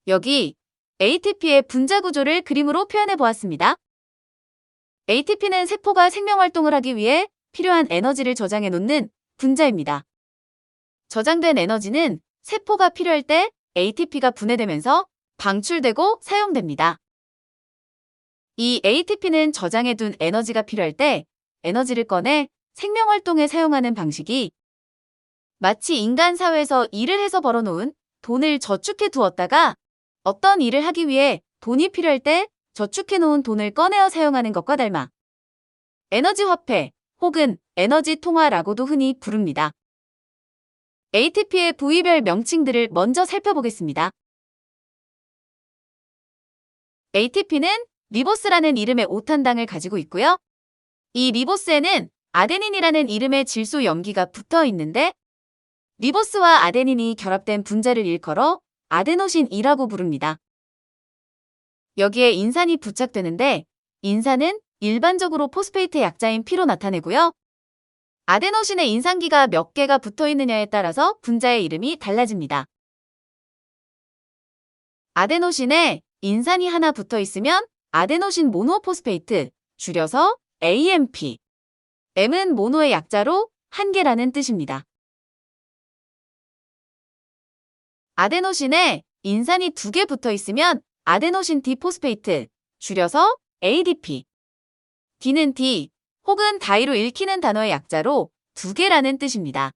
여기 ATP의 분자 구조를 그림으로 표현해 보았습니다. ATP는 세포가 생명활동을 하기 위해 필요한 에너지를 저장해 놓는 분자입니다. 저장된 에너지는 세포가 필요할 때 ATP가 분해되면서 방출되고 사용됩니다. 이 ATP는 저장해둔 에너지가 필요할 때 에너지를 꺼내 생명활동에 사용하는 방식이 마치 인간 사회에서 일을 해서 벌어놓은 돈을 저축해 두었다가 어떤 일을 하기 위해 돈이 필요할 때 저축해놓은 돈을 꺼내어 사용하는 것과 닮아 에너지 화폐 혹은 에너지 통화라고도 흔히 부릅니다. ATP의 부위별 명칭들을 먼저 살펴보겠습니다. ATP는 리보스라는 이름의 오탄당을 가지고 있고요. 이 리보스에는 아데닌이라는 이름의 질소 염기가 붙어 있는데 리보스와 아데닌이 결합된 분자를 일컬어 아데노신이라고 부릅니다. 여기에 인산이 부착되는데 인산은 일반적으로 포스페이트 약자인 P로 나타내고요. 아데노신에 인산기가 몇 개가 붙어 있느냐에 따라서 분자의 이름이 달라집니다. 아데노신에 인산이 하나 붙어 있으면 아데노신 모노포스페이트, 줄여서 AMP. M은 모노의 약자로 한 개라는 뜻입니다. 아데노신에 인산이 2개 붙어 있으면 아데노신 디포스페이트, 줄여서 ADP. D는 D 혹은 다이로 읽히는 단어의 약자로 2개라는 뜻입니다.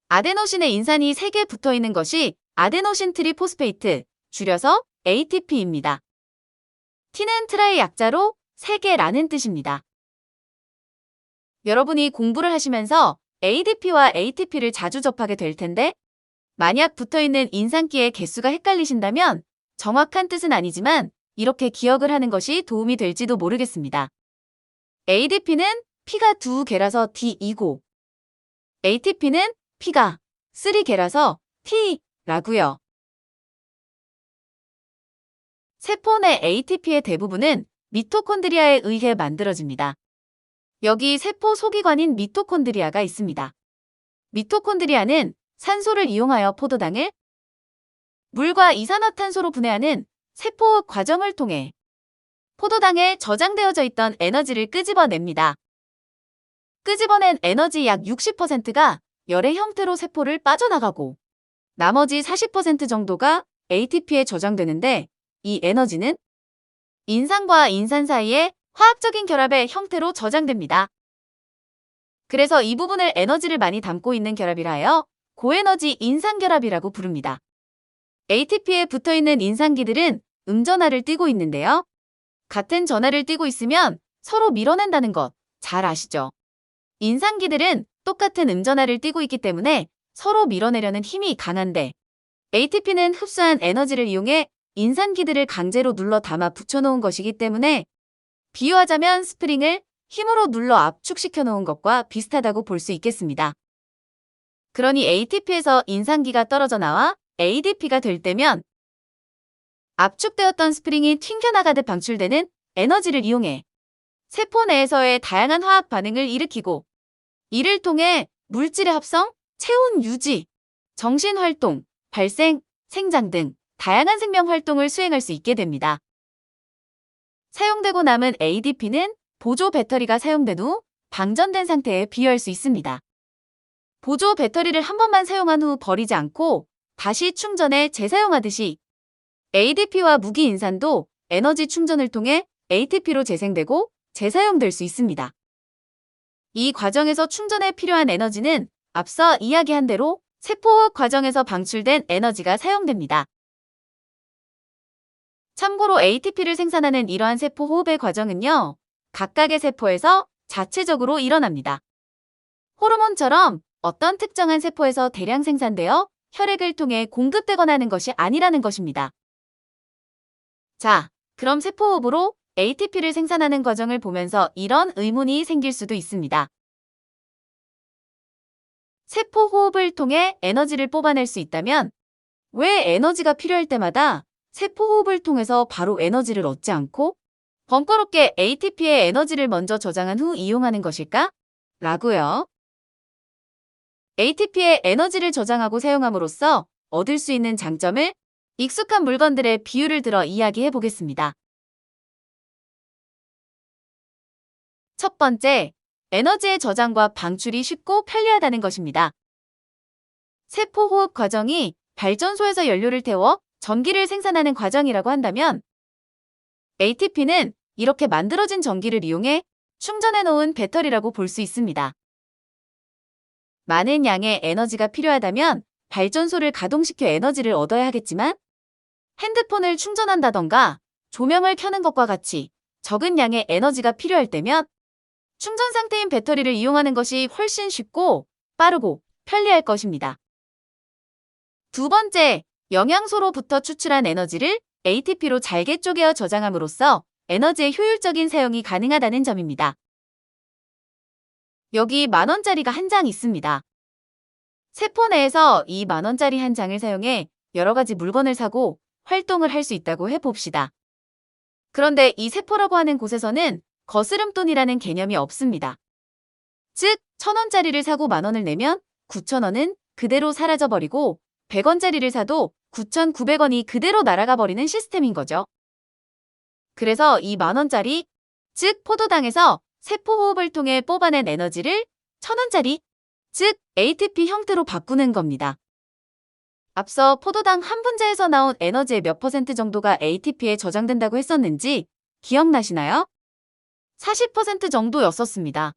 아데노신에 인산이 3개 붙어 있는 것이 아데노신 트리포스페이트, 줄여서 ATP입니다. T는 트라의 약자로 3개라는 뜻입니다. 여러분이 공부를 하시면서 ADP와 ATP를 자주 접하게 될 텐데 만약 붙어있는 인산기의 개수가 헷갈리신다면 정확한 뜻은 아니지만 이렇게 기억을 하는 것이 도움이 될지도 모르겠습니다. ADP는 P가 2개라서 D이고 ATP는 P가 3개라서 T라고요. 세포 내 ATP의 대부분은 미토콘드리아에 의해 만들어집니다. 여기 세포 소기관인 미토콘드리아가 있습니다. 미토콘드리아는 산소를 이용하여 포도당을 물과 이산화탄소로 분해하는 세포 과정을 통해 포도당에 저장되어져 있던 에너지를 끄집어냅니다. 끄집어낸 에너지 약 60%가 열의 형태로 세포를 빠져나가고 나머지 40% 정도가 ATP에 저장되는데 이 에너지는 인산과 인산 사이의 화학적인 결합의 형태로 저장됩니다. 그래서 이 부분을 에너지를 많이 담고 있는 결합이라 하여 고에너지 인산결합이라고 부릅니다. ATP에 붙어있는 인산기들은 음전하를 띠고 있는데요. 같은 전하를 띠고 있으면 서로 밀어낸다는 것 잘 아시죠? 인산기들은 똑같은 음전하를 띠고 있기 때문에 서로 밀어내려는 힘이 강한데 ATP는 흡수한 에너지를 이용해 인산기들을 강제로 눌러 담아 붙여놓은 것이기 때문에 비유하자면 스프링을 힘으로 눌러 압축시켜 놓은 것과 비슷하다고 볼 수 있겠습니다. 그러니 ATP에서 인산기가 떨어져 나와 ADP가 될 때면 압축되었던 스프링이 튕겨나가듯 방출되는 에너지를 이용해 세포 내에서의 다양한 화학 반응을 일으키고 이를 통해 물질의 합성, 체온 유지, 정신활동, 발생, 생장 등 다양한 생명활동을 수행할 수 있게 됩니다. 사용되고 남은 ADP는 보조 배터리가 사용된 후 방전된 상태에 비유할 수 있습니다. 보조 배터리를 한 번만 사용한 후 버리지 않고 다시 충전해 재사용하듯이 ADP와 무기인산도 에너지 충전을 통해 ATP로 재생되고 재사용될 수 있습니다. 이 과정에서 충전에 필요한 에너지는 앞서 이야기한 대로 세포호흡 과정에서 방출된 에너지가 사용됩니다. 참고로 ATP를 생산하는 이러한 세포 호흡의 과정은요, 각각의 세포에서 자체적으로 일어납니다. 호르몬처럼 어떤 특정한 세포에서 대량 생산되어 혈액을 통해 공급되거나 하는 것이 아니라는 것입니다. 자, 그럼 세포호흡으로 ATP를 생산하는 과정을 보면서 이런 의문이 생길 수도 있습니다. 세포호흡을 통해 에너지를 뽑아낼 수 있다면 왜 에너지가 필요할 때마다 세포호흡을 통해서 바로 에너지를 얻지 않고 번거롭게 ATP의 에너지를 먼저 저장한 후 이용하는 것일까? 라고요. ATP의 에너지를 저장하고 사용함으로써 얻을 수 있는 장점을 익숙한 물건들의 비유를 들어 이야기해 보겠습니다. 첫 번째, 에너지의 저장과 방출이 쉽고 편리하다는 것입니다. 세포 호흡 과정이 발전소에서 연료를 태워 전기를 생산하는 과정이라고 한다면 ATP는 이렇게 만들어진 전기를 이용해 충전해 놓은 배터리라고 볼 수 있습니다. 많은 양의 에너지가 필요하다면 발전소를 가동시켜 에너지를 얻어야 하겠지만 핸드폰을 충전한다던가 조명을 켜는 것과 같이 적은 양의 에너지가 필요할 때면 충전 상태인 배터리를 이용하는 것이 훨씬 쉽고 빠르고 편리할 것입니다. 두 번째, 영양소로부터 추출한 에너지를 ATP로 잘게 쪼개어 저장함으로써 에너지의 효율적인 사용이 가능하다는 점입니다. 여기 10,000원짜리가 한 장 있습니다. 세포 내에서 이 10,000원짜리 한 장을 사용해 여러 가지 물건을 사고 활동을 할 수 있다고 해봅시다. 그런데 이 세포라고 하는 곳에서는 거스름돈이라는 개념이 없습니다. 즉, 1,000원짜리를 사고 10,000원을 내면 9,000원은 그대로 사라져버리고 100원짜리를 사도 9,900원이 그대로 날아가 버리는 시스템인 거죠. 그래서 이 10,000원짜리, 즉 포도당에서 세포 호흡을 통해 뽑아낸 에너지를 1,000원짜리, 즉 ATP 형태로 바꾸는 겁니다. 앞서 포도당 한 분자에서 나온 에너지의 몇 % 정도가 ATP에 저장된다고 했었는지 기억나시나요? 40% 정도였었습니다.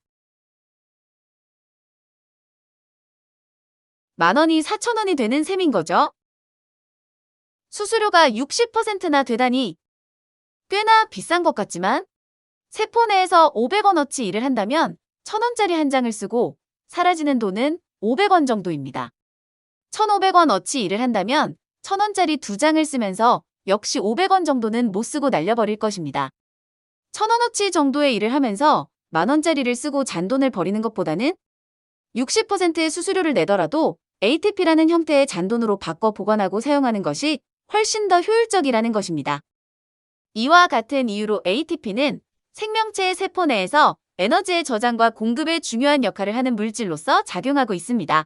10,000원이 4,000원이 되는 셈인 거죠. 수수료가 60%나 되다니 꽤나 비싼 것 같지만 세포 내에서 500원어치 일을 한다면 1,000원짜리 한 장을 쓰고 사라지는 돈은 500원 정도입니다. 1,500원어치 일을 한다면 1,000원짜리 두 장을 쓰면서 역시 500원 정도는 못 쓰고 날려버릴 것입니다. 1,000원어치 정도의 일을 하면서 10,000원짜리를 쓰고 잔돈을 버리는 것보다는 60%의 수수료를 내더라도 ATP라는 형태의 잔돈으로 바꿔 보관하고 사용하는 것이 훨씬 더 효율적이라는 것입니다. 이와 같은 이유로 ATP는 생명체의 세포 내에서 에너지의 저장과 공급에 중요한 역할을 하는 물질로서 작용하고 있습니다.